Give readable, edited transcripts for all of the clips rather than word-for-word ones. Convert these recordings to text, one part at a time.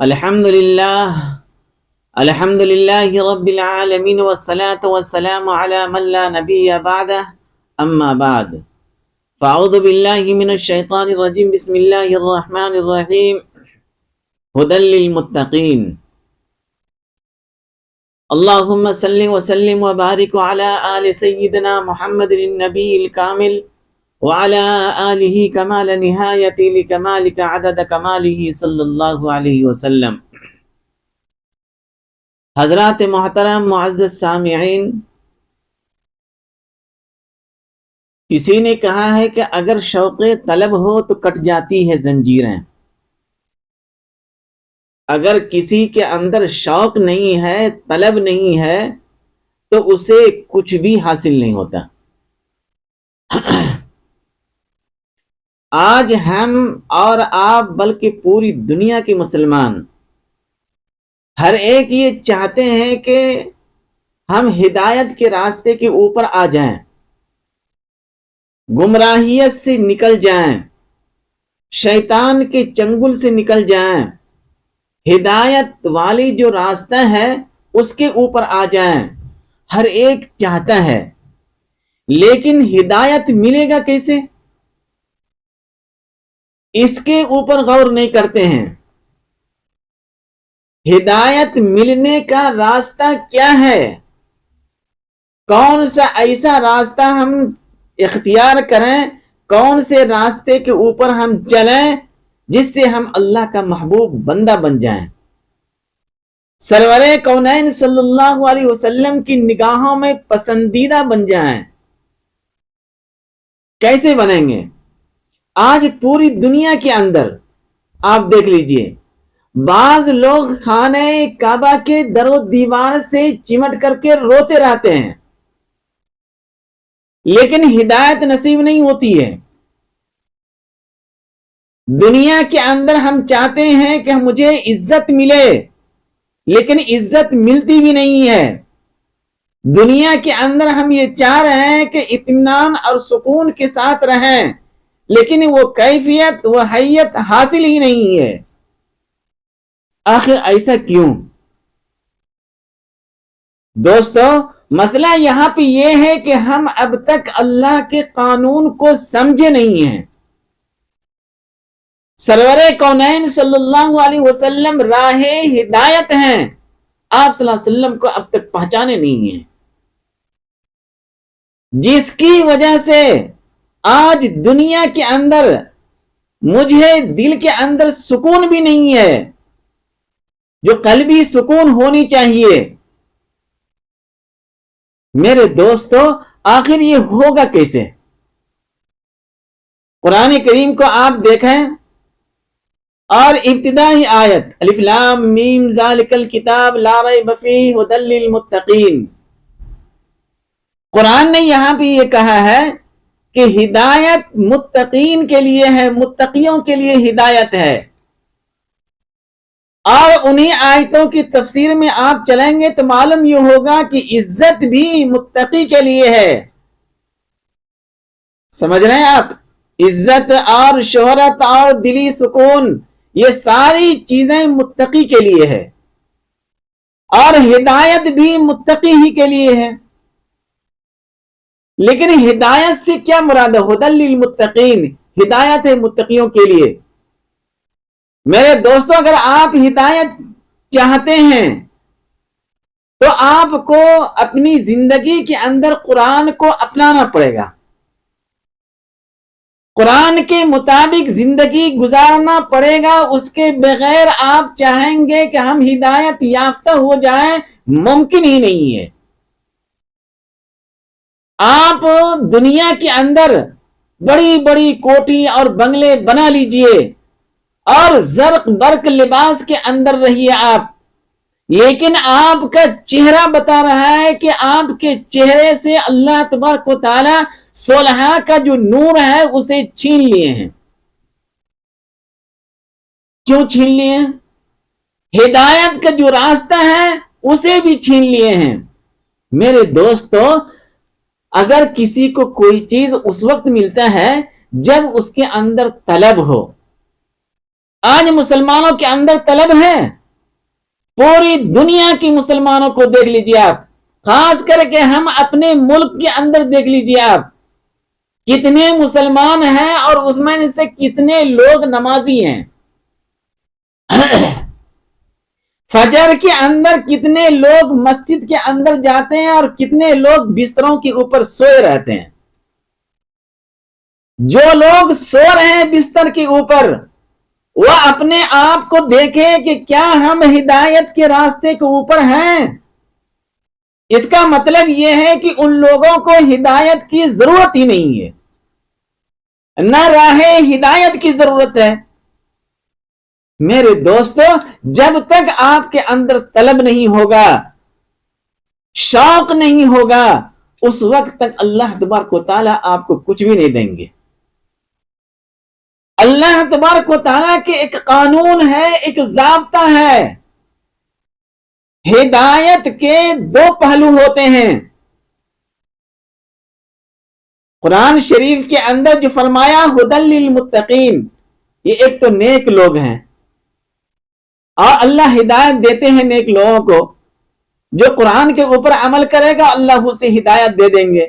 الحمد لله رب العالمين والصلاة والسلام على من لا نبي بعده أما بعد فأعوذ بالله من الشيطان الرجيم بسم الله الرحمن الرحيم هدى للمتقين اللهم صل وسلم وبارك على آل سيدنا محمد النبي الكامل وعلى آله كمال نهاية لكمالك عدد كماله صلی اللہ علیہ وسلم۔ حضرات محترم معزز سامعین، کسی نے کہا ہے کہ اگر شوق طلب ہو تو کٹ جاتی ہے زنجیریں۔ اگر کسی کے اندر شوق نہیں ہے، طلب نہیں ہے، تو اسے کچھ بھی حاصل نہیں ہوتا۔ آج ہم اور آپ بلکہ پوری دنیا کے مسلمان ہر ایک یہ چاہتے ہیں کہ ہم ہدایت کے راستے کے اوپر آ جائیں، گمراہیت سے نکل جائیں، شیطان کے چنگل سے نکل جائیں، ہدایت والی جو راستہ ہے اس کے اوپر آ جائیں۔ ہر ایک چاہتا ہے، لیکن ہدایت ملے گا کیسے؟ اس کے اوپر غور نہیں کرتے ہیں۔ ہدایت ملنے کا راستہ کیا ہے؟ کون سا ایسا راستہ ہم اختیار کریں، کون سے راستے کے اوپر ہم چلیں جس سے ہم اللہ کا محبوب بندہ بن جائیں، سرور کونین صلی اللہ علیہ وسلم کی نگاہوں میں پسندیدہ بن جائیں۔ کیسے بنیں گے؟ آج پوری دنیا کے اندر آپ دیکھ لیجئے، بعض لوگ خانہ کعبہ کے در و دیوار سے چمٹ کر کے روتے رہتے ہیں، لیکن ہدایت نصیب نہیں ہوتی ہے۔ دنیا کے اندر ہم چاہتے ہیں کہ مجھے عزت ملے، لیکن عزت ملتی بھی نہیں ہے۔ دنیا کے اندر ہم یہ چاہ رہے ہیں کہ اطمینان اور سکون کے ساتھ رہیں، لیکن وہ کیفیت، وہ حیت حاصل ہی نہیں ہے۔ آخر ایسا کیوں؟ دوستو، مسئلہ یہاں پہ یہ ہے کہ ہم اب تک اللہ کے قانون کو سمجھے نہیں ہیں۔ سرور کونین صلی اللہ علیہ وسلم راہ ہدایت ہیں، آپ صلی اللہ علیہ وسلم کو اب تک پہچانے نہیں ہیں، جس کی وجہ سے آج دنیا کے اندر مجھے دل کے اندر سکون بھی نہیں ہے، جو قلبی سکون ہونی چاہیے۔ میرے دوستو، آخر یہ ہوگا کیسے؟ قرآن کریم کو آپ دیکھیں اور ابتدائی آیت الف لام میم ذالک الکتاب لا ریب فیہ ھدی للمتقین، قرآن نے یہاں پہ یہ کہا ہے کہ ہدایت متقین کے لیے ہے، متقیوں کے لیے ہدایت ہے۔ اور انہی آیتوں کی تفسیر میں آپ چلیں گے تو معلوم یہ ہوگا کہ عزت بھی متقی کے لیے ہے۔ سمجھ رہے ہیں آپ؟ عزت اور شہرت اور دلی سکون، یہ ساری چیزیں متقی کے لیے ہے، اور ہدایت بھی متقی ہی کے لیے ہے۔ لیکن ہدایت سے کیا مراد ہے؟ ھدی للمتقین، ہدایت ہے متقیوں کے لیے۔ میرے دوستو، اگر آپ ہدایت چاہتے ہیں تو آپ کو اپنی زندگی کے اندر قرآن کو اپنانا پڑے گا، قرآن کے مطابق زندگی گزارنا پڑے گا۔ اس کے بغیر آپ چاہیں گے کہ ہم ہدایت یافتہ ہو جائیں، ممکن ہی نہیں ہے۔ آپ دنیا کے اندر بڑی بڑی کوٹھی اور بنگلے بنا لیجئے اور زرق برق لباس کے اندر رہیے آپ، لیکن آپ کا چہرہ بتا رہا ہے کہ آپ کے چہرے سے اللہ تبارک و تعالی صلحہ کا جو نور ہے اسے چھین لیے ہیں۔ کیوں چھین لیے ہیں؟ ہدایت کا جو راستہ ہے اسے بھی چھین لیے ہیں۔ میرے دوستو، اگر کسی کو کوئی چیز اس وقت ملتا ہے جب اس کے اندر طلب ہو، آج مسلمانوں کے اندر طلب ہے. پوری دنیا کی مسلمانوں کو دیکھ لیجیے آپ, خاص کر کے ہم اپنے ملک کے اندر دیکھ لیجیے آپ, کتنے مسلمان ہیں اور اس میں سے کتنے لوگ نمازی ہیں. فجر کے اندر کتنے لوگ مسجد کے اندر جاتے ہیں اور کتنے لوگ بستروں کے اوپر سوئے رہتے ہیں. جو لوگ سو رہے ہیں بستر کے اوپر, وہ اپنے آپ کو دیکھیں کہ کیا ہم ہدایت کے راستے کے اوپر ہیں. اس کا مطلب یہ ہے کہ ان لوگوں کو ہدایت کی ضرورت ہی نہیں ہے, نہ راہ ہدایت کی ضرورت ہے. میرے دوستو, جب تک آپ کے اندر طلب نہیں ہوگا, شوق نہیں ہوگا, اس وقت تک اللہ تبارک و تعالیٰ آپ کو کچھ بھی نہیں دیں گے. اللہ تبارک و تعالیٰ کے ایک قانون ہے, ایک ضابطہ ہے. ہدایت کے دو پہلو ہوتے ہیں. قرآن شریف کے اندر جو فرمایا ہدی للمتقین, یہ ایک تو نیک لوگ ہیں, اور اللہ ہدایت دیتے ہیں نیک لوگوں کو. جو قرآن کے اوپر عمل کرے گا اللہ اسے ہدایت دے دیں گے.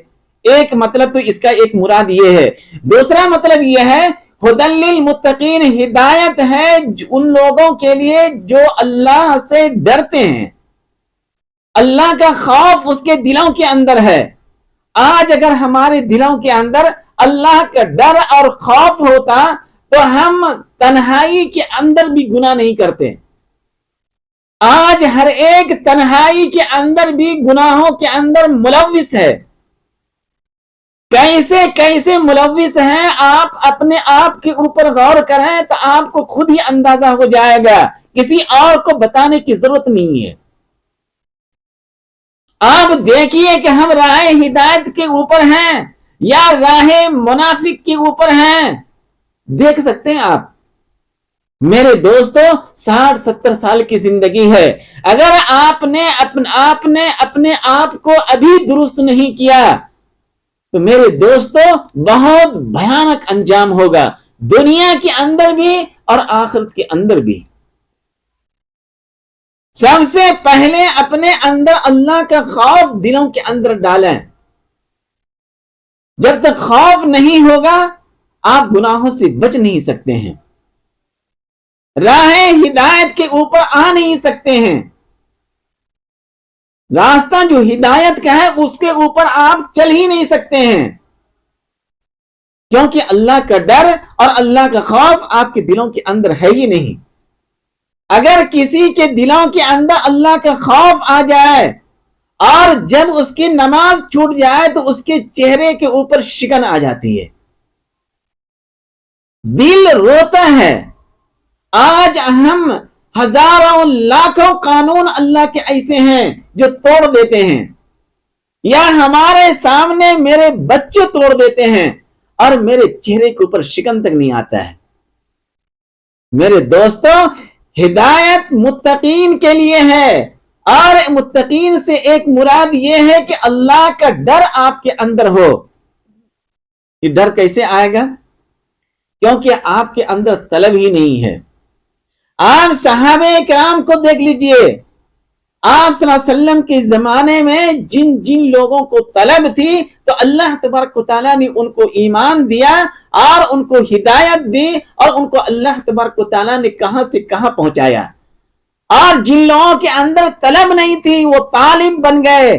ایک مطلب تو اس کا ایک مراد یہ ہے. دوسرا مطلب یہ ہے ہدی للمتقین, ہدایت ہے ان لوگوں کے لیے جو اللہ سے ڈرتے ہیں, اللہ کا خوف اس کے دلوں کے اندر ہے. آج اگر ہمارے دلوں کے اندر اللہ کا ڈر اور خوف ہوتا تو ہم تنہائی کے اندر بھی گناہ نہیں کرتے. آج ہر ایک تنہائی کے اندر بھی گناہوں کے اندر ملوث ہے. کیسے کیسے ملوث ہیں, آپ اپنے آپ کے اوپر غور کریں تو آپ کو خود ہی اندازہ ہو جائے گا, کسی اور کو بتانے کی ضرورت نہیں ہے. آپ دیکھیے کہ ہم راہ ہدایت کے اوپر ہیں یا راہ منافق کے اوپر ہیں, دیکھ سکتے ہیں آپ. میرے دوستو, 60-70 سال کی زندگی ہے, اگر آپ نے اپنے آپ کو ابھی درست نہیں کیا تو میرے دوستو بہت بھیانک انجام ہوگا, دنیا کے اندر بھی اور آخرت کے اندر بھی. سب سے پہلے اپنے اندر اللہ کا خوف دلوں کے اندر ڈالیں. جب تک خوف نہیں ہوگا آپ گناہوں سے بچ نہیں سکتے ہیں, راہ ہدایت کے اوپر آ نہیں سکتے ہیں. راستہ جو ہدایت کا ہے اس کے اوپر آپ چل ہی نہیں سکتے ہیں, کیونکہ اللہ کا ڈر اور اللہ کا خوف آپ کے دلوں کے اندر ہے ہی نہیں. اگر کسی کے دلوں کے اندر اللہ کا خوف آ جائے اور جب اس کی نماز چھوٹ جائے تو اس کے چہرے کے اوپر شکن آ جاتی ہے, دل روتا ہے. آج ہم ہزاروں لاکھوں قانون اللہ کے ایسے ہیں جو توڑ دیتے ہیں, یا ہمارے سامنے میرے بچے توڑ دیتے ہیں اور میرے چہرے کے اوپر شکن تک نہیں آتا ہے. میرے دوستو, ہدایت متقین کے لیے ہے, اور متقین سے ایک مراد یہ ہے کہ اللہ کا ڈر آپ کے اندر ہو. یہ ڈر کیسے آئے گا؟ کیونکہ آپ کے اندر طلب ہی نہیں ہے. آپ صحابہ کرام کو دیکھ لیجئے, آپ صلی اللہ علیہ وسلم کے زمانے میں جن لوگوں کو طلب تھی تو اللہ تبارک و تعالیٰ نے ان کو ایمان دیا اور ان کو ہدایت دی, اور ان کو اللہ تبارک و تعالیٰ نے کہاں سے کہاں پہنچایا. اور جن لوگوں کے اندر طلب نہیں تھی وہ طالب بن گئے,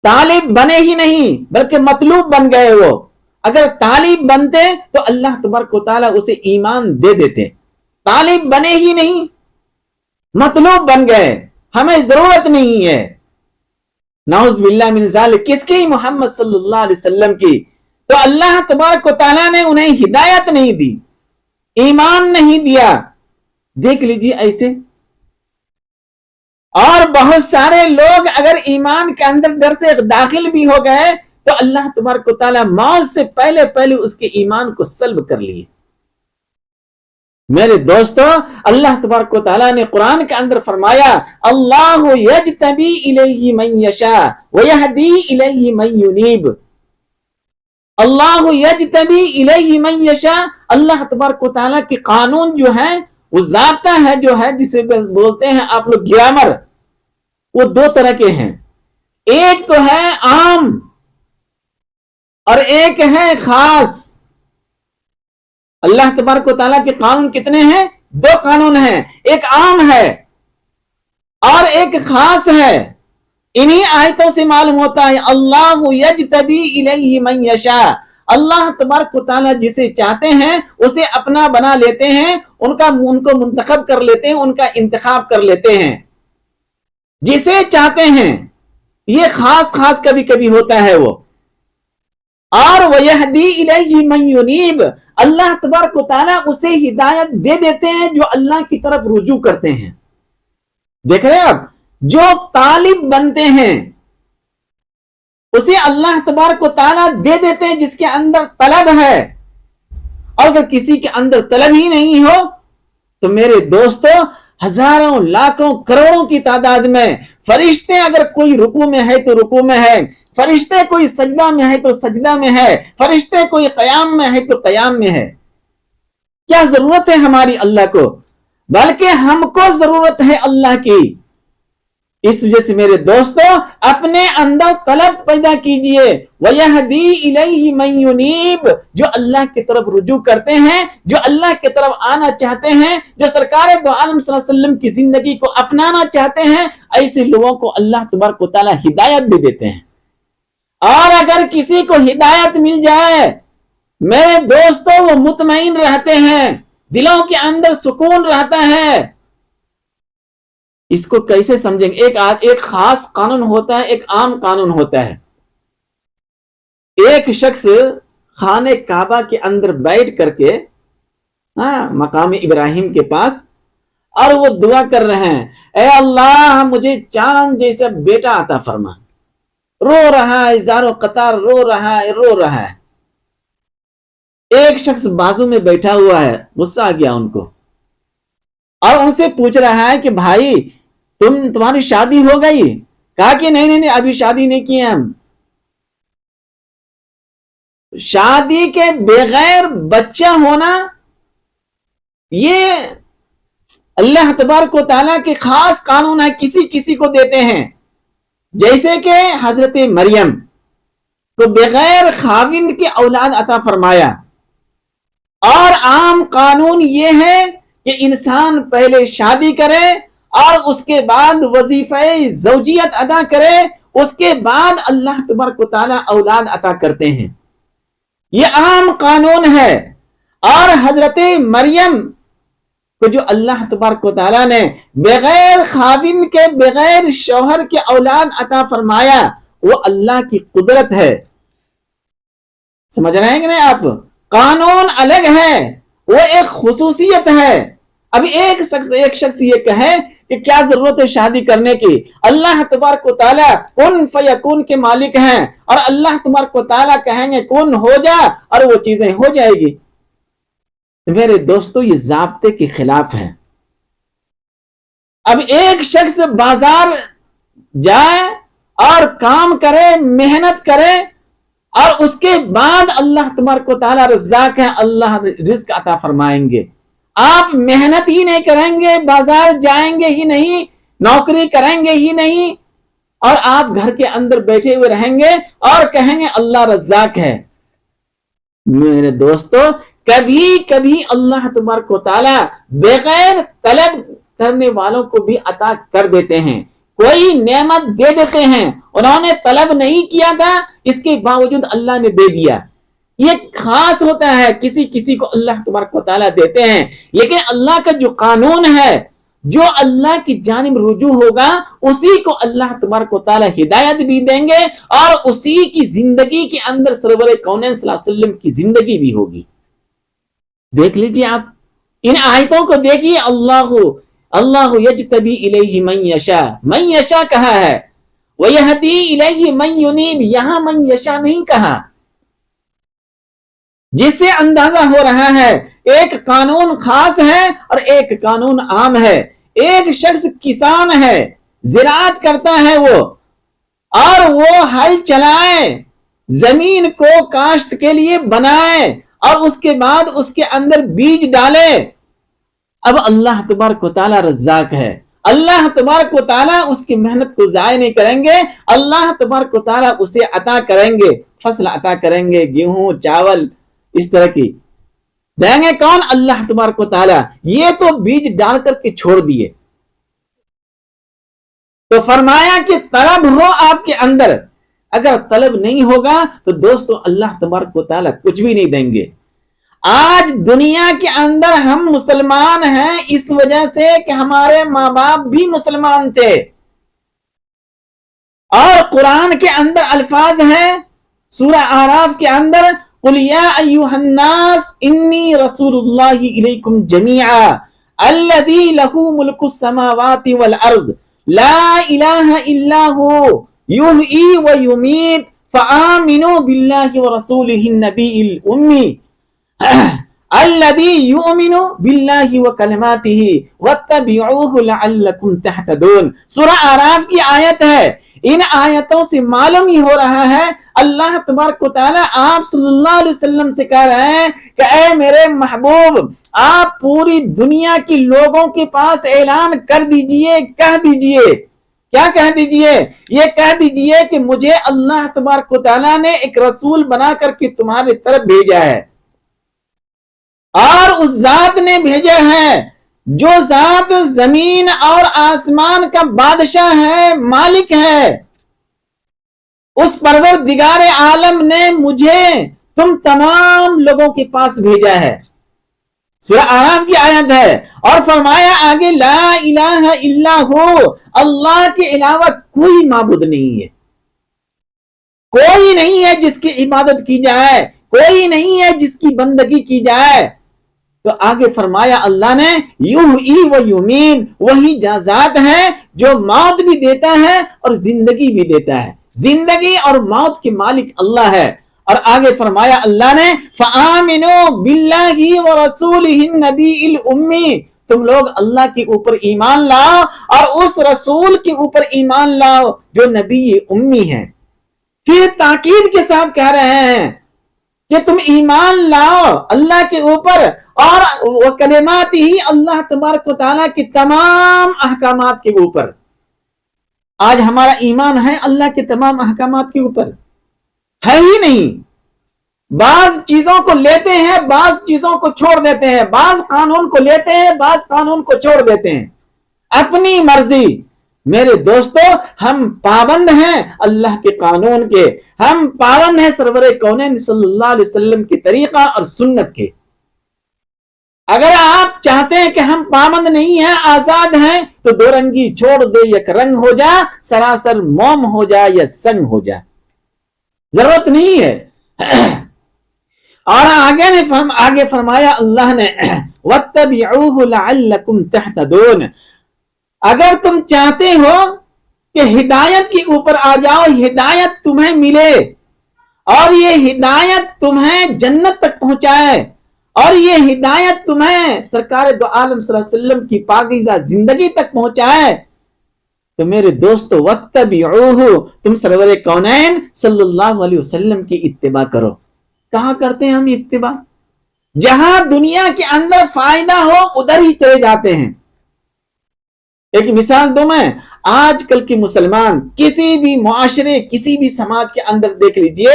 طالب بنے ہی نہیں بلکہ مطلوب بن گئے. وہ اگر طالب بنتے تو اللہ تبارک و تعالیٰ اسے ایمان دے دیتے. طالب بنے ہی نہیں, مطلوب بن گئے, ہمیں ضرورت نہیں ہے. نعوذ باللہ من ذالک, کس کی؟ محمد صلی اللہ علیہ وسلم کی. تو اللہ تبارک و تعالیٰ نے انہیں ہدایت نہیں دی, ایمان نہیں دیا. دیکھ لیجیے ایسے. اور بہت سارے لوگ اگر ایمان کے اندر ڈر سے داخل بھی ہو گئے تو اللہ تبارک و تعالیٰ موت سے پہلے اس کے ایمان کو سلب کر لیے. میرے دوستو, اللہ تبارک و تعالیٰ نے قرآن کے اندر فرمایا اللہ یجتبی الیہ من یشاء ویہدی الیہ من ینیب. اللہ یجتبی الیہ من یشاء، اللہ تبارک و تعالیٰ کے قانون جو ہے، وہ ضابطہ ہے جو ہے، جسے بولتے ہیں آپ لوگ گرامر، وہ دو طرح کے ہیں، ایک تو ہے عام اور ایک ہے خاص۔ اللہ تبارک و تعالیٰ کے قانون کتنے ہیں؟ دو قانون ہیں، ایک عام ہے اور ایک خاص ہے۔ انہی آیتوں سے معلوم ہوتا ہے اللہ یجتبی الیہ من یشاء، اللہ تبارک و تعالیٰ جسے چاہتے ہیں اسے اپنا بنا لیتے ہیں، ان کو منتخب کر لیتے ہیں، ان کا انتخاب کر لیتے ہیں جسے چاہتے ہیں۔ یہ خاص کبھی کبھی ہوتا ہے وہ۔ اور وَيَهْدِي إِلَيْهِ مَن يُنِيبُ، اللہ تبارک و تعالیٰ اسے ہدایت دے دیتے ہیں جو اللہ کی طرف رجوع کرتے ہیں۔ دیکھ رہے ہیں آپ، جو طالب بنتے ہیں اسے اللہ تبارک و تعالیٰ دے دیتے ہیں جس کے اندر طلب ہے، اور اگر کسی کے اندر طلب ہی نہیں ہو تو میرے دوستو، ہزاروں لاکھوں کروڑوں کی تعداد میں فرشتے، اگر کوئی رکوع میں ہے تو رکوع میں ہے، فرشتے کوئی سجدہ میں ہے تو سجدہ میں ہے، فرشتے کوئی قیام میں ہے تو قیام میں ہے۔ کیا ضرورت ہے ہماری اللہ کو؟ بلکہ ہم کو ضرورت ہے اللہ کی۔ اس وجہ سے میرے دوستو، اپنے اندر طلب پیدا کیجئے۔ وَيَهْدِي إِلَيْهِ مَن يُنِيبُ، جو اللہ کی طرف رجوع کرتے ہیں، جو اللہ کی طرف آنا چاہتے ہیں، جو سرکار دو عالم صلی اللہ علیہ وسلم کی زندگی کو اپنانا چاہتے ہیں، ایسے لوگوں کو اللہ تبارک و تعالیٰ ہدایت بھی دیتے ہیں۔ اور اگر کسی کو ہدایت مل جائے میرے دوستو، وہ مطمئن رہتے ہیں، دلوں کے اندر سکون رہتا ہے۔ اس کو کیسے سمجھیں گے؟ ایک خاص قانون ہوتا ہے، ایک عام قانون ہوتا ہے۔ ایک شخص خانہ کعبہ کے اندر بیٹھ کر کے مقام ابراہیم کے پاس، اور وہ دعا کر رہے ہیں، اے اللہ مجھے چاند جیسا بیٹا عطا فرما۔ رو رہا ہے، زاروں قطار رو رہا ہے۔ ایک شخص بازو میں بیٹھا ہوا ہے، غصہ آ گیا ان کو، اور ان سے پوچھ رہا ہے کہ بھائی تمہاری شادی ہو گئی؟ کہا کہ نہیں ابھی شادی نہیں کی ہے ہم۔ شادی کے بغیر بچہ ہونا یہ اللہ تبارک و تعالیٰ کے خاص قانون ہے، کسی کو دیتے ہیں۔ جیسے کہ حضرت مریم کو بغیر خاوند کے اولاد عطا فرمایا۔ اور عام قانون یہ ہے کہ انسان پہلے شادی کرے اور اس کے بعد وظیفہ زوجیت ادا کرے، اس کے بعد اللہ تبارک و تعالیٰ اولاد عطا کرتے ہیں۔ یہ عام قانون ہے۔ اور حضرت مریم کو جو اللہ تبارک و تعالیٰ نے بغیر خاوند کے، بغیر شوہر کے اولاد عطا فرمایا، وہ اللہ کی قدرت ہے۔ سمجھ رہے ہیں کہ نہیں آپ؟ قانون الگ ہے، وہ ایک خصوصیت ہے۔ اب ایک شخص یہ کہے کہ کیا ضرورت ہے شادی کرنے کی؟ اللہ تبارک و تعالیٰ کن فیکون کے مالک ہیں، اور اللہ تبارک و تعالیٰ کہیں گے کن ہو جا، اور وہ چیزیں ہو جائے گی۔ تو میرے دوستو، یہ ضابطے کے خلاف ہے۔ اب ایک شخص بازار جائے اور کام کرے، محنت کرے، اور اس کے بعد اللہ تبارک و تعالیٰ رزاق ہے، اللہ رزق عطا فرمائیں گے۔ آپ محنت ہی نہیں کریں گے، بازار جائیں گے ہی نہیں، نوکری کریں گے ہی نہیں، اور آپ گھر کے اندر بیٹھے ہوئے رہیں گے اور کہیں گے اللہ رزاق ہے۔ میرے دوستو، کبھی کبھی اللہ تبارک و تعالیٰ بغیر طلب کرنے والوں کو بھی عطا کر دیتے ہیں، کوئی نعمت دے دیتے ہیں، انہوں نے طلب نہیں کیا تھا، اس کے باوجود اللہ نے دے دیا۔ یہ خاص ہوتا ہے، کسی کو اللہ تبارک و تعالیٰ دیتے ہیں۔ لیکن اللہ کا جو قانون ہے، جو اللہ کی جانب رجوع ہوگا، اسی کو اللہ تبارک و تعالیٰ ہدایت بھی دیں گے، اور اسی کی زندگی کے اندر سرور کونین صلی اللہ علیہ وسلم کی زندگی بھی ہوگی۔ دیکھ لیجئے آپ ان آیتوں کو دیکھیے، اللہ یجتبی الیہ من یشاء کہا ہے، وَيَهْدِي إِلَيْهِ مَن يُنِيبُ، یہاں من یشاء نہیں کہا، جس سے اندازہ ہو رہا ہے ایک قانون خاص ہے اور ایک قانون عام ہے۔ ایک شخص کسان ہے، زراعت کرتا ہے وہ، اور وہ ہل چلائے زمین کو کاشت کے لیے بنائے اور اس کے بعد اس کے اندر بیج ڈالے. اب اللہ تبارک و تعالیٰ رزاق ہے. اللہ تبارک و تعالیٰ اس کی محنت کو ضائع نہیں کریں گے. اللہ تبارک و تعالیٰ اسے عطا کریں گے, فصل عطا کریں گے, گیہوں, چاول, اس طرح کی دیں گے. کون؟ اللہ تبارک و تعالیٰ. یہ تو بیج ڈال کر کے چھوڑ دیے. تو فرمایا کہ طلب ہو آپ کے اندر. اگر طلب نہیں ہوگا تو دوستو اللہ تبارک و تعالیٰ کچھ بھی نہیں دیں گے. آج دنیا کے اندر ہم مسلمان ہیں اس وجہ سے کہ ہمارے ماں باپ بھی مسلمان تھے. اور قرآن کے اندر الفاظ ہیں سورہ اعراف کے اندر, قل یا ایھا الناس انی رسول اللہ الیکم جمیعا الذی لہ ملک السماوات والارض لا الہ الا هو یحیی ویمیت فآمنوا باللہ ورسولہ النبی الامی الذی یؤمن باللہ وکلماتہ واتبعوہ لعلکم تہتدون. سورہ اعراف کی آیت ہے. ان آیتوں سے معلوم ہی ہو رہا ہے اللہ تبارک و تعالیٰ آپ صلی اللہ علیہ وسلم سے کہہ رہے ہیں کہ اے میرے محبوب, آپ پوری دنیا کے لوگوں کے پاس اعلان کر دیجئے, کہہ دیجئے. کیا کہہ دیجئے؟ یہ کہہ دیجئے کہ مجھے اللہ تبارک و تعالیٰ نے ایک رسول بنا کر کے تمہارے طرف بھیجا ہے, اور اس ذات نے بھیجا ہے جو ذات زمین اور آسمان کا بادشاہ ہے, مالک ہے. اس پروردگار عالم نے مجھے تم تمام لوگوں کے پاس بھیجا ہے. سورہ اعراف کی آیت ہے. اور فرمایا آگے لا الہ الا ہو, اللہ کے علاوہ کوئی معبود نہیں ہے, کوئی نہیں ہے جس کی عبادت کی جائے, کوئی نہیں ہے جس کی بندگی کی جائے. تو آگے فرمایا اللہ نے یحیی و یمیت, وہی ذات ہے جو موت بھی دیتا ہے اور زندگی بھی دیتا ہے. زندگی اور موت کے مالک اللہ ہے. اور آگے فرمایا اللہ نے فآمنوا باللہ ورسولہ النبی الامی, تم لوگ اللہ کے اوپر ایمان لاؤ اور اس رسول کے اوپر ایمان لاؤ جو نبی امی ہے. پھر تاکید کے ساتھ کہہ رہے ہیں کہ تم ایمان لاؤ اللہ کے اوپر اور کلمات ہی, اللہ تبارک و تعالیٰ کی تمام احکامات کے اوپر. آج ہمارا ایمان ہے اللہ کے تمام احکامات کے اوپر؟ ہے ہی نہیں. بعض چیزوں کو لیتے ہیں, بعض چیزوں کو چھوڑ دیتے ہیں, بعض قانون کو لیتے ہیں, بعض قانون کو چھوڑ دیتے ہیں, اپنی مرضی. میرے دوستو, ہم پابند ہیں اللہ کے قانون کے, ہم پابند ہیں سرور کونین صلی اللہ علیہ وسلم کی طریقہ اور سنت کے. اگر آپ چاہتے ہیں کہ ہم پابند نہیں ہیں, آزاد ہیں, تو دو رنگی چھوڑ دے, یک رنگ ہو جا, سراسر موم ہو جا یا سنگ ہو جا, ضرورت نہیں ہے. اور آگے فرمایا اللہ نے واتبعوہ لعلکم تہتدون, اگر تم چاہتے ہو کہ ہدایت کے اوپر آ جاؤ, ہدایت تمہیں ملے اور یہ ہدایت تمہیں جنت تک پہنچائے اور یہ ہدایت تمہیں سرکار دو عالم صلی اللہ علیہ وسلم کی پاکیزہ زندگی تک پہنچائے, تو میرے دوستو واتبعوہ, تم سرور کونین صلی اللہ علیہ وسلم کی اتباع کرو. کہاں کرتے ہیں ہم اتباع؟ جہاں دنیا کے اندر فائدہ ہو ادھر ہی چلے جاتے ہیں. ایک مثال دوں میں, آج کل کے مسلمان کسی بھی معاشرے, کسی بھی سماج کے اندر دیکھ لیجئے,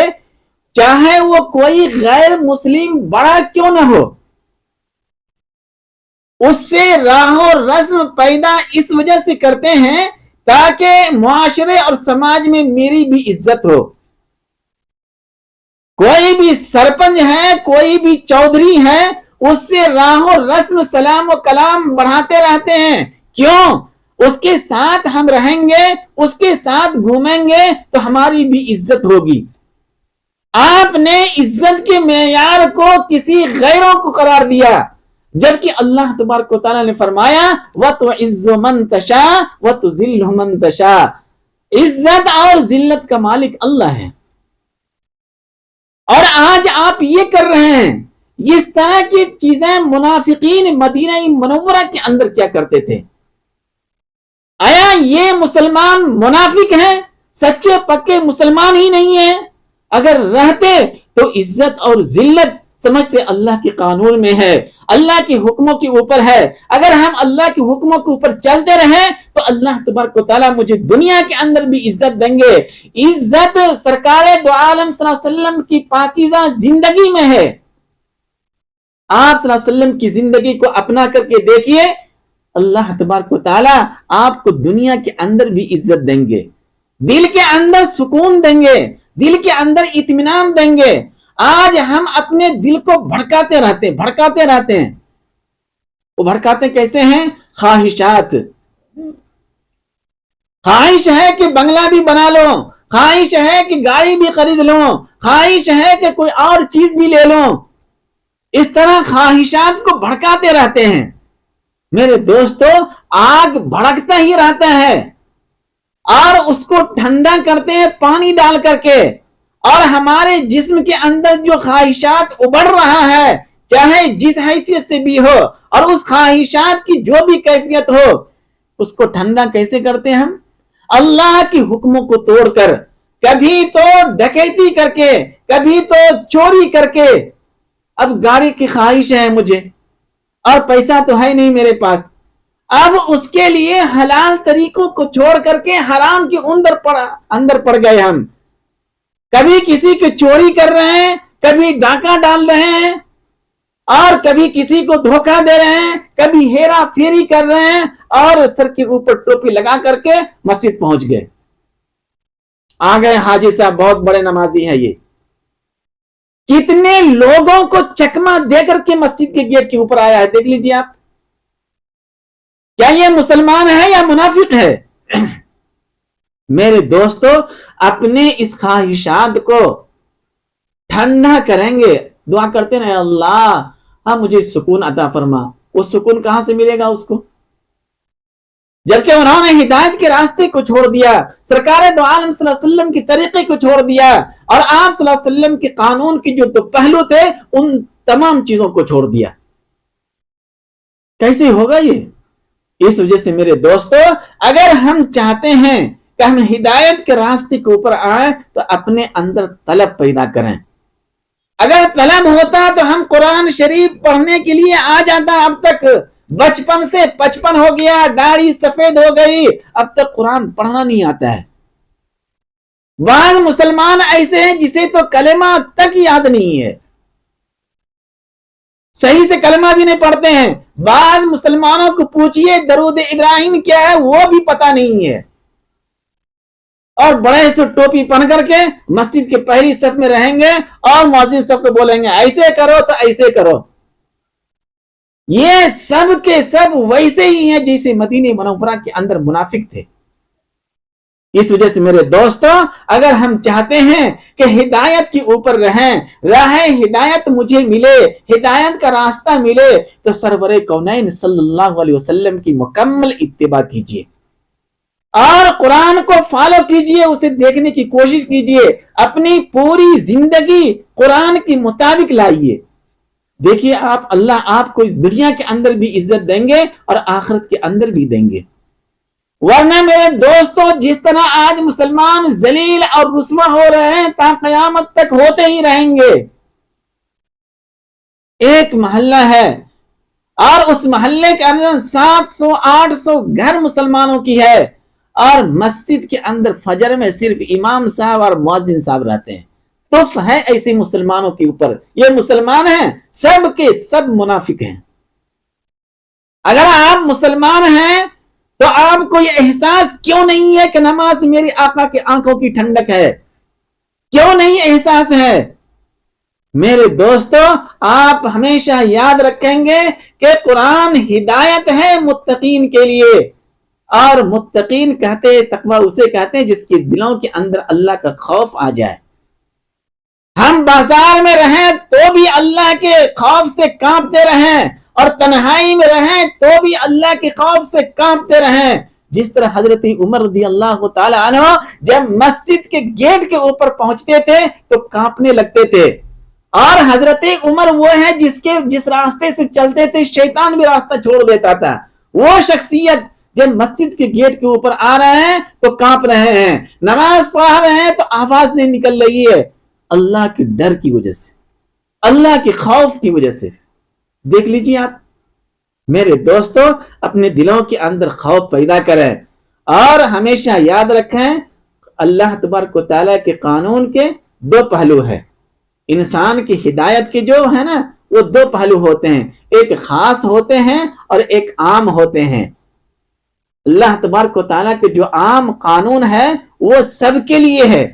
چاہے وہ کوئی غیر مسلم بڑا کیوں نہ ہو, اس سے راہ و رسم پیدا اس وجہ سے کرتے ہیں تاکہ معاشرے اور سماج میں میری بھی عزت ہو. کوئی بھی سرپنچ ہے, کوئی بھی چودھری ہے, اس سے راہ و رسم سلام و کلام بڑھاتے رہتے ہیں. کیوں؟ اس کے ساتھ ہم رہیں گے, اس کے ساتھ گھومیں گے تو ہماری بھی عزت ہوگی. آپ نے عزت کے معیار کو کسی غیروں کو قرار دیا, جبکہ اللہ تبارک و تعالیٰ نے فرمایا وَتُعِزُّ مَن تَشَاءُ وَتُذِلُّ مَن تَشَاءُ, عزت اور ذلت کا مالک اللہ ہے. اور آج آپ یہ کر رہے ہیں. اس طرح کی چیزیں منافقین مدینہ منورہ کے اندر کیا کرتے تھے؟ آیا یہ مسلمان منافق ہیں؟ سچے پکے مسلمان ہی نہیں ہیں؟ اگر رہتے تو عزت اور ذلت سمجھتے اللہ کے قانون میں ہے، اللہ کے حکموں کے اوپر ہے۔ اگر ہم اللہ کے حکموں کے اوپر چلتے رہیں تو اللہ تبارک و تعالیٰ مجھے دنیا کے اندر بھی عزت دیں گے۔ عزت سرکار دو عالم صلی اللہ علیہ وسلم کی پاکیزہ زندگی میں ہے۔ آپ صلی اللہ علیہ وسلم کی زندگی کو اپنا کر کے دیکھیے، اللہ تبارک و تعالیٰ آپ کو دنیا کے اندر بھی عزت دیں گے، دل کے اندر سکون دیں گے، دل کے اندر اطمینان دیں گے۔ آج ہم اپنے دل کو بھڑکاتے رہتے ہیں۔ وہ بھڑکاتے کیسے ہیں؟ خواہشات۔ خواہش ہے کہ بنگلہ بھی بنا لو، خواہش ہے کہ گاڑی بھی خرید لو، خواہش ہے کہ کوئی اور چیز بھی لے لو۔ اس طرح خواہشات کو بھڑکاتے رہتے ہیں۔ میرے دوستو، آگ بھڑکتا ہی رہتا ہے اور اس کو ٹھنڈا کرتے ہیں پانی ڈال کر کے، اور ہمارے جسم کے اندر جو خواہشات ابھر رہا ہے، چاہے جس حیثیت سے بھی ہو، اور اس خواہشات کی جو بھی کیفیت ہو، اس کو ٹھنڈا کیسے کرتے ہیں ہم؟ اللہ کی حکموں کو توڑ کر، کبھی تو ڈکیتی کر کے، کبھی تو چوری کر کے۔ اب گاڑی کی خواہش ہے مجھے اور پیسہ تو ہے نہیں میرے پاس، اب اس کے لیے حلال طریقوں کو چھوڑ کر کے حرام کے اندر پڑ گئے ہم۔ کبھی کسی کی چوری کر رہے ہیں، کبھی ڈاکہ ڈال رہے ہیں، اور کبھی کسی کو دھوکہ دے رہے ہیں، کبھی ہیرا پھیری کر رہے ہیں، اور سر کے اوپر ٹوپی لگا کر کے مسجد پہنچ گئے۔ آ گئے حاجی صاحب، بہت بڑے نمازی ہیں یہ۔ کتنے لوگوں کو چکما دے کر کے مسجد کے گیٹ کے اوپر آیا ہے، دیکھ لیجیے آپ۔ کیا یہ مسلمان ہے یا منافق ہے؟ میرے دوستو، اپنے اس خواہشات کو ٹھنڈا کریں گے، دعا کرتے ہیں اللہ ہاں مجھے سکون عطا فرما۔ وہ سکون کہاں سے ملے گا اس کو؟ جبکہ انہوں نے ہدایت کے راستے کو چھوڑ دیا، سرکار دو عالم صلی اللہ علیہ وسلم کی طریقے کو چھوڑ دیا، اور آپ صلی اللہ علیہ وسلم کے قانون کی جو دو پہلو تھے ان تمام چیزوں کو چھوڑ دیا۔ کیسے ہوگا یہ؟ اس وجہ سے میرے دوستو، اگر ہم چاہتے ہیں کہ ہم ہدایت کے راستے کے اوپر آئیں تو اپنے اندر طلب پیدا کریں۔ اگر طلب ہوتا تو ہم قرآن شریف پڑھنے کے لیے آ جاتا۔ اب تک بچپن سے 55 ہو گیا، داڑھی سفید ہو گئی، اب تک قرآن پڑھنا نہیں آتا ہے۔ بعض مسلمان ایسے ہیں جسے تو کلمہ تک یاد نہیں ہے، صحیح سے کلمہ بھی نہیں پڑھتے ہیں۔ بعض مسلمانوں کو پوچھئے درود ابراہیم کیا ہے، وہ بھی پتہ نہیں ہے، اور بڑے سے ٹوپی پہن کر کے مسجد کے پہلی صف میں رہیں گے اور مؤذن سب کو بولیں گے ایسے کرو تو ایسے کرو۔ یہ سب کے سب ویسے ہی ہیں جیسے مدینہ منورہ کے اندر منافق تھے۔ اس وجہ سے میرے دوستو، اگر ہم چاہتے ہیں کہ ہدایت کے اوپر رہیں، راہ ہدایت مجھے ملے، ہدایت کا راستہ ملے، تو سرور کونین صلی اللہ علیہ وسلم کی مکمل اتباع کیجیے اور قرآن کو فالو کیجیے، اسے دیکھنے کی کوشش کیجیے، اپنی پوری زندگی قرآن کے مطابق لائیے۔ دیکھیے آپ، اللہ آپ کو دنیا کے اندر بھی عزت دیں گے اور آخرت کے اندر بھی دیں گے۔ ورنہ میرے دوستو، جس طرح آج مسلمان ذلیل اور رسوا ہو رہے ہیں، تا قیامت تک ہوتے ہی رہیں گے۔ ایک محلہ ہے اور اس محلے کے اندر 700-800 گھر مسلمانوں کی ہے، اور مسجد کے اندر فجر میں صرف امام صاحب اور مؤذن صاحب رہتے ہیں۔ تف ہے ایسے مسلمانوں کے اوپر، یہ مسلمان ہیں، سب کے سب منافق ہیں۔ اگر آپ مسلمان ہیں تو آپ کو یہ احساس کیوں نہیں ہے کہ نماز میری آقا کی آنکھوں کی ٹھنڈک ہے؟ کیوں نہیں احساس ہے؟ میرے دوستو، آپ ہمیشہ یاد رکھیں گے کہ قرآن ہدایت ہے متقین کے لیے، اور متقین کہتے ہیں، تقوی اسے کہتے ہیں جس کے دلوں کے اندر اللہ کا خوف آ جائے۔ ہم بازار میں رہیں تو بھی اللہ کے خوف سے کانپتے رہیں، اور تنہائی میں رہیں تو بھی اللہ کے خوف سے کانپتے رہیں۔ جس طرح حضرت عمر رضی اللہ تعالی عنہ جب مسجد کے گیٹ کے اوپر پہنچتے تھے تو کانپنے لگتے تھے، اور حضرت عمر وہ ہے جس راستے سے چلتے تھے شیطان بھی راستہ چھوڑ دیتا تھا۔ وہ شخصیت جب مسجد کے گیٹ کے اوپر آ رہے ہیں تو کانپ رہے ہیں، نماز پڑھا رہے ہیں تو آواز نہیں نکل رہی ہے، اللہ کے ڈر کی وجہ سے، اللہ کے خوف کی وجہ سے۔ دیکھ لیجیے آپ میرے دوستو، اپنے دلوں کے اندر خوف پیدا کریں اور ہمیشہ یاد رکھیں اللہ تبارک و تعالیٰ کے قانون کے دو پہلو ہیں۔ انسان کی ہدایت کے جو ہے نا وہ دو پہلو ہوتے ہیں، ایک خاص ہوتے ہیں اور ایک عام ہوتے ہیں۔ اللہ تبارک و تعالیٰ کے جو عام قانون ہے وہ سب کے لیے ہے۔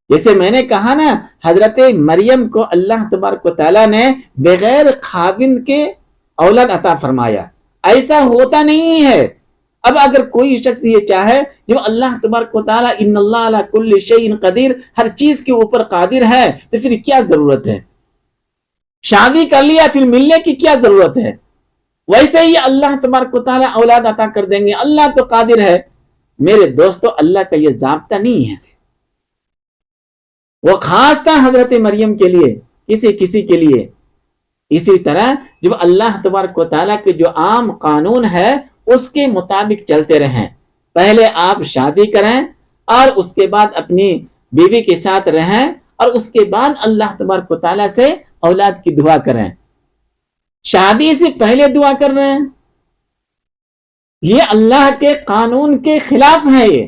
جیسے میں نے کہا نا، حضرت مریم کو اللہ تبارک و تعالیٰ نے بغیر خاوند کے اولاد عطا فرمایا، ایسا ہوتا نہیں ہے۔ اب اگر کوئی شخص یہ چاہے جب اللہ تبارک و تعالیٰ ان اللہ علی کل شیء قدیر، ہر چیز کے اوپر قادر ہے، تو پھر کیا ضرورت ہے؟ شادی کر لیا پھر ملنے کی کیا ضرورت ہے؟ ویسے ہی اللہ تبارک و تعالیٰ اولاد عطا کر دیں گے، اللہ تو قادر ہے۔ میرے دوستو، اللہ کا یہ ضابطہ نہیں ہے، وہ خاص تھا حضرت مریم کے لیے، کسی کے لیے۔ اسی طرح جب اللہ تبارک و تعالیٰ کے جو عام قانون ہے اس کے مطابق چلتے رہیں، پہلے آپ شادی کریں اور اس کے بعد اپنی بیوی کے ساتھ رہیں اور اس کے بعد اللہ تبارک و تعالیٰ سے اولاد کی دعا کریں۔ شادی سے پہلے دعا کر رہے ہیں، یہ اللہ کے قانون کے خلاف ہے۔ یہ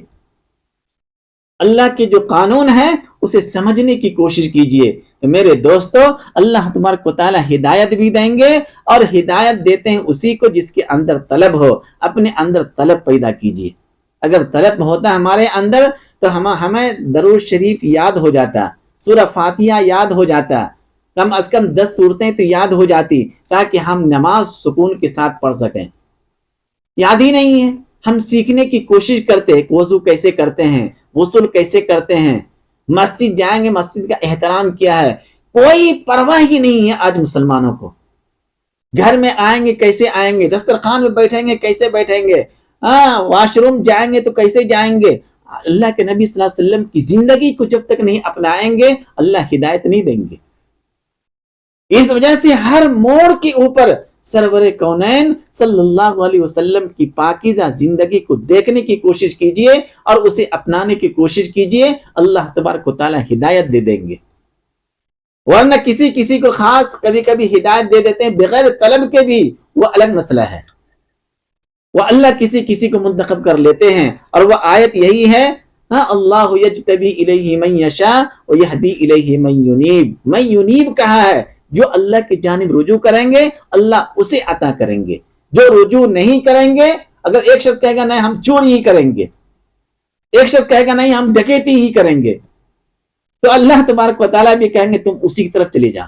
اللہ کے جو قانون ہے اسے سمجھنے کی کوشش کیجئے۔ تو میرے دوستو، اللہ تبارک و تعالیٰ ہدایت بھی دیں گے، اور ہدایت دیتے ہیں اسی کو جس کے اندر طلب ہو۔ اپنے اندر طلب پیدا کیجئے۔ اگر طلب ہوتا ہمارے اندر تو ہمیں درود شریف یاد ہو جاتا، سورہ فاتحہ یاد ہو جاتا، کم از کم 10 صورتیں تو یاد ہو جاتی، تاکہ ہم نماز سکون کے ساتھ پڑھ سکیں۔ یاد ہی نہیں ہے، ہم سیکھنے کی کوشش کرتے ہیں، وضو کیسے کرتے ہیں، غسل کیسے کرتے ہیں، مسجد جائیں گے مسجد کا احترام کیا ہے، کوئی پرواہ ہی نہیں ہے آج مسلمانوں کو۔ گھر میں آئیں گے کیسے آئیں گے، دسترخوان میں بیٹھیں گے کیسے بیٹھیں گے، واش روم جائیں گے تو کیسے جائیں گے۔ اللہ کے نبی صلی اللہ علیہ وسلم کی زندگی کو جب تک نہیں اپنائیں گے اللہ ہدایت نہیں دیں گے۔ اس وجہ سے ہر موڑ کے اوپر سرور کونین صلی اللہ علیہ وسلم کی پاکیزہ زندگی کو دیکھنے کی کوشش کیجئے اور اسے اپنانے کی کوشش کیجئے، اللہ تبارک و تعالیٰ ہدایت دے دیں گے۔ ورنہ کسی کو خاص کبھی کبھی ہدایت دے دیتے ہیں بغیر طلب کے بھی، وہ الگ مسئلہ ہے، وہ اللہ کسی کو منتخب کر لیتے ہیں۔ اور وہ آیت یہی ہے، اللہ یجتبی الیہ من یشاء ویہدی الیہ من ینیب۔ من ینیب کہا ہے، جو اللہ کی جانب رجوع کریں گے اللہ اسے عطا کریں گے، جو رجوع نہیں کریں گے، اگر ایک شخص کہے گا نہیں ہم چوری ہی کریں گے، ایک شخص کہے گا نہیں ہم ڈکیتی ہی کریں گے، تو اللہ تبارک و تعالیٰ بھی کہیں گے تم اسی کی طرف چلے جا،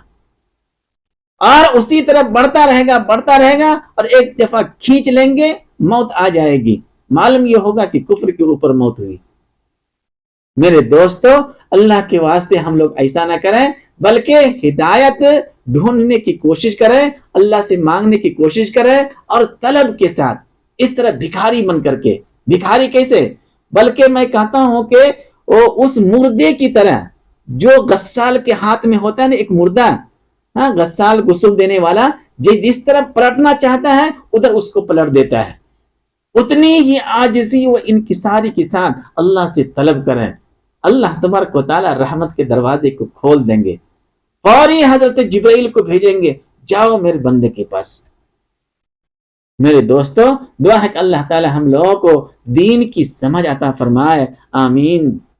اور اسی طرف بڑھتا رہے گا اور ایک دفعہ کھینچ لیں گے، موت آ جائے گی، معلوم یہ ہوگا کہ کفر کے اوپر موت ہوئی۔ میرے دوستو، اللہ کے واسطے ہم لوگ ایسا نہ کریں، بلکہ ہدایت ڈھونڈنے کی کوشش کریں، اللہ سے مانگنے کی کوشش کریں، اور طلب کے ساتھ، اس طرح بھکاری بن کر کے۔ بھکاری کیسے؟ بلکہ میں کہتا ہوں کہ وہ اس مردے کی طرح جو غسال کے ہاتھ میں ہوتا ہے نا، ایک مردہ، غسال غسل دینے والا، جس طرح پلٹنا چاہتا ہے ادھر اس کو پلٹ دیتا ہے، اتنی ہی عاجزی و انکساری کے ساتھ اللہ سے طلب کریں، اللہ تبارک و تعالی رحمت کے دروازے کو کھول دیں گے، فوری حضرت جبرائیل کو بھیجیں گے، جاؤ میرے بندے کے پاس۔ میرے دوستو، دعا ہے کہ اللہ تعالی ہم لوگوں کو دین کی سمجھ عطا فرمائے، آمین۔